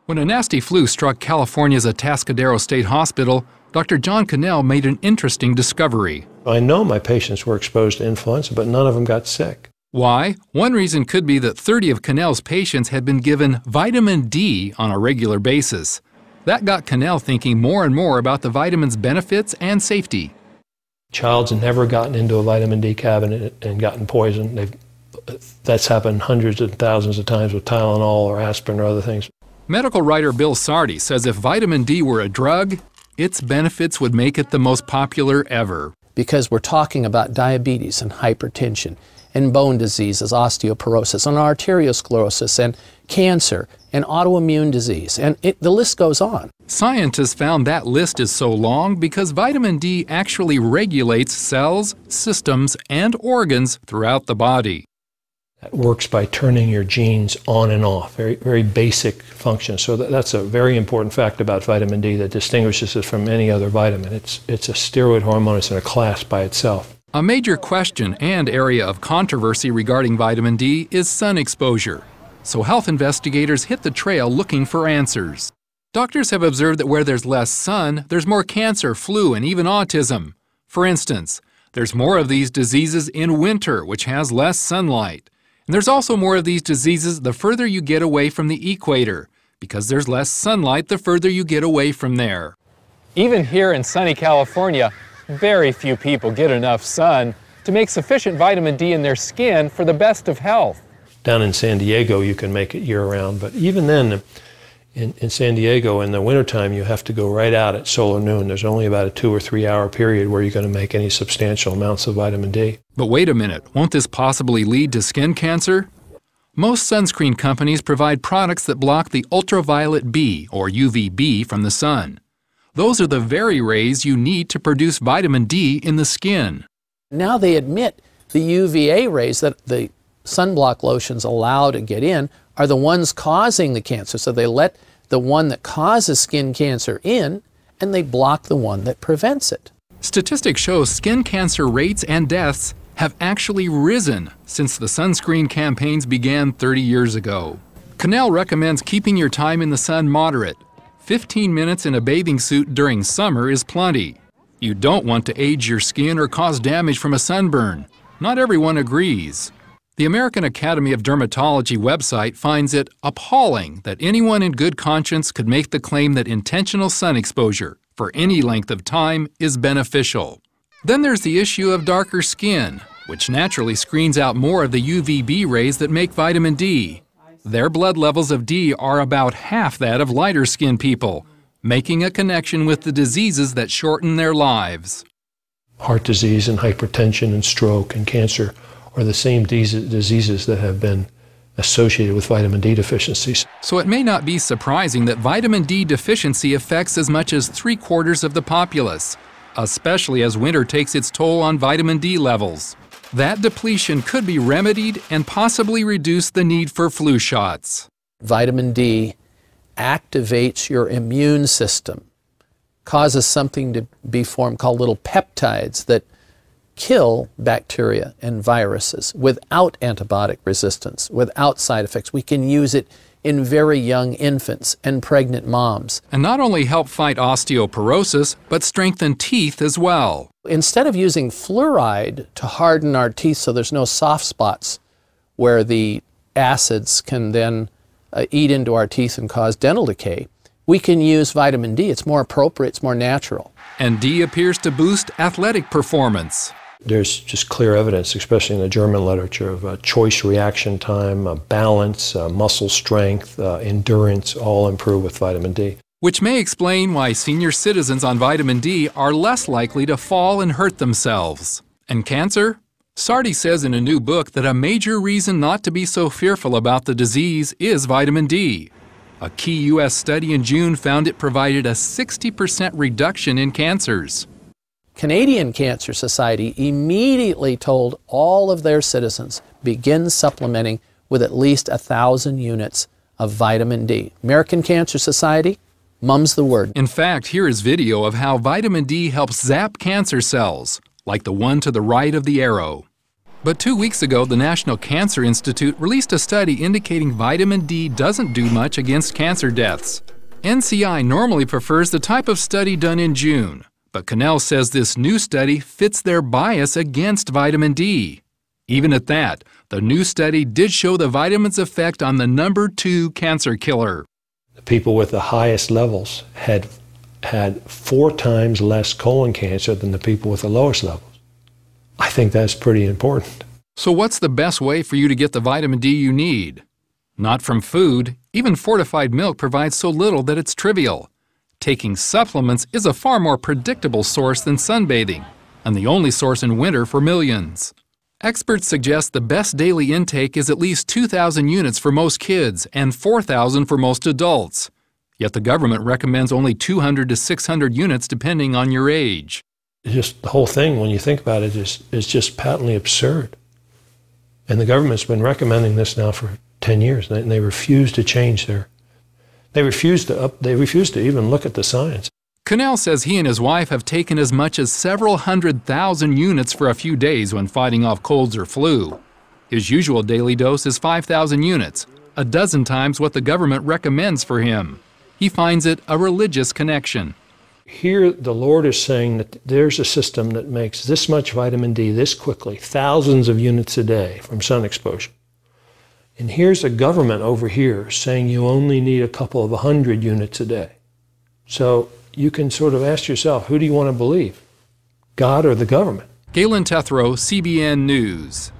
When a nasty flu struck California's Atascadero State Hospital, Dr. John Cannell made an interesting discovery. I know my patients were exposed to influenza, but none of them got sick. Why? One reason could be that 30 of Cannell's patients had been given vitamin D on a regular basis. That got Cannell thinking more and more about the vitamin's benefits and safety. Child's never gotten into a vitamin D cabinet and gotten poisoned. That's happened hundreds of thousands of times with Tylenol or aspirin or other things. Medical writer Bill Sardi says if vitamin D were a drug, its benefits would make it the most popular ever. Because we're talking about diabetes and hypertension and bone diseases, osteoporosis and arteriosclerosis and cancer and autoimmune disease, and the list goes on. Scientists found that list is so long because vitamin D actually regulates cells, systems, and organs throughout the body. It works by turning your genes on and off, very, very basic function. So that's a very important fact about vitamin D that distinguishes it from any other vitamin. It's a steroid hormone. It's in a class by itself. A major question and area of controversy regarding vitamin D is sun exposure. So health investigators hit the trail looking for answers. Doctors have observed that where there's less sun, there's more cancer, flu, and even autism. For instance, there's more of these diseases in winter, which has less sunlight. And there's also more of these diseases the further you get away from the equator, because there's less sunlight the further you get away from there. Even here in sunny California, very few people get enough sun to make sufficient vitamin D in their skin for the best of health. Down in San Diego, you can make it year-round, but even then, in San Diego, in the wintertime, you have to go right out at solar noon. There's only about a 2 or 3 hour period where you're going to make any substantial amounts of vitamin D. But wait a minute, won't this possibly lead to skin cancer? Most sunscreen companies provide products that block the ultraviolet B, or UVB, from the sun. Those are the very rays you need to produce vitamin D in the skin. Now they admit the UVA rays that the sunblock lotions allow to get in are the ones causing the cancer. So they let the one that causes skin cancer in, and they block the one that prevents it. Statistics show skin cancer rates and deaths have actually risen since the sunscreen campaigns began 30 years ago. Cannell recommends keeping your time in the sun moderate. 15 minutes in a bathing suit during summer is plenty. You don't want to age your skin or cause damage from a sunburn. Not everyone agrees. The American Academy of Dermatology website finds it appalling that anyone in good conscience could make the claim that intentional sun exposure for any length of time is beneficial. Then there's the issue of darker skin, which naturally screens out more of the UVB rays that make vitamin D. Their blood levels of D are about half that of lighter skinned people, making a connection with the diseases that shorten their lives. Heart disease and hypertension and stroke and cancer are the same diseases that have been associated with vitamin D deficiencies. So it may not be surprising that vitamin D deficiency affects as much as 3/4 of the populace, especially as winter takes its toll on vitamin D levels. That depletion could be remedied and possibly reduce the need for flu shots. Vitamin D activates your immune system, causes something to be formed called little peptides that kill bacteria and viruses without antibiotic resistance, without side effects. We can use it in very young infants and pregnant moms. And not only help fight osteoporosis, but strengthen teeth as well. Instead of using fluoride to harden our teeth so there's no soft spots where the acids can then eat into our teeth and cause dental decay, we can use vitamin D. It's more appropriate, it's more natural. And D appears to boost athletic performance. There's just clear evidence, especially in the German literature, of choice reaction time, balance, muscle strength, endurance, all improve with vitamin D. Which may explain why senior citizens on vitamin D are less likely to fall and hurt themselves. And cancer? Sardi says in a new book that a major reason not to be so fearful about the disease is vitamin D. A key U.S. study in June found it provided a 60% reduction in cancers. Canadian Cancer Society immediately told all of their citizens, begin supplementing with at least 1,000 units of vitamin D. American Cancer Society, mum's the word. In fact, here is video of how vitamin D helps zap cancer cells, like the one to the right of the arrow. But 2 weeks ago, the National Cancer Institute released a study indicating vitamin D doesn't do much against cancer deaths. NCI normally prefers the type of study done in June, but Cannell says this new study fits their bias against vitamin D. Even at that, the new study did show the vitamin's effect on the number 2 cancer killer. The people with the highest levels had 4 times less colon cancer than the people with the lowest levels. I think that's pretty important. So what's the best way for you to get the vitamin D you need? Not from food. Even fortified milk provides so little that it's trivial. Taking supplements is a far more predictable source than sunbathing, and the only source in winter for millions. Experts suggest the best daily intake is at least 2,000 units for most kids and 4,000 for most adults. Yet the government recommends only 200 to 600 units depending on your age. Just the whole thing, when you think about it, is just patently absurd. And the government's been recommending this now for 10 years, and they refuse to change they refuse to even look at the science. Cannell says he and his wife have taken as much as several 100,000 units for a few days when fighting off colds or flu. His usual daily dose is 5,000 units, a dozen times what the government recommends for him. He finds it a religious connection. Here, the Lord is saying that there's a system that makes this much vitamin D this quickly, thousands of units a day from sun exposure. And here's a government over here saying you only need a couple of 100 units a day. So you can sort of ask yourself, who do you want to believe, God or the government? Galen Tethrow, CBN News.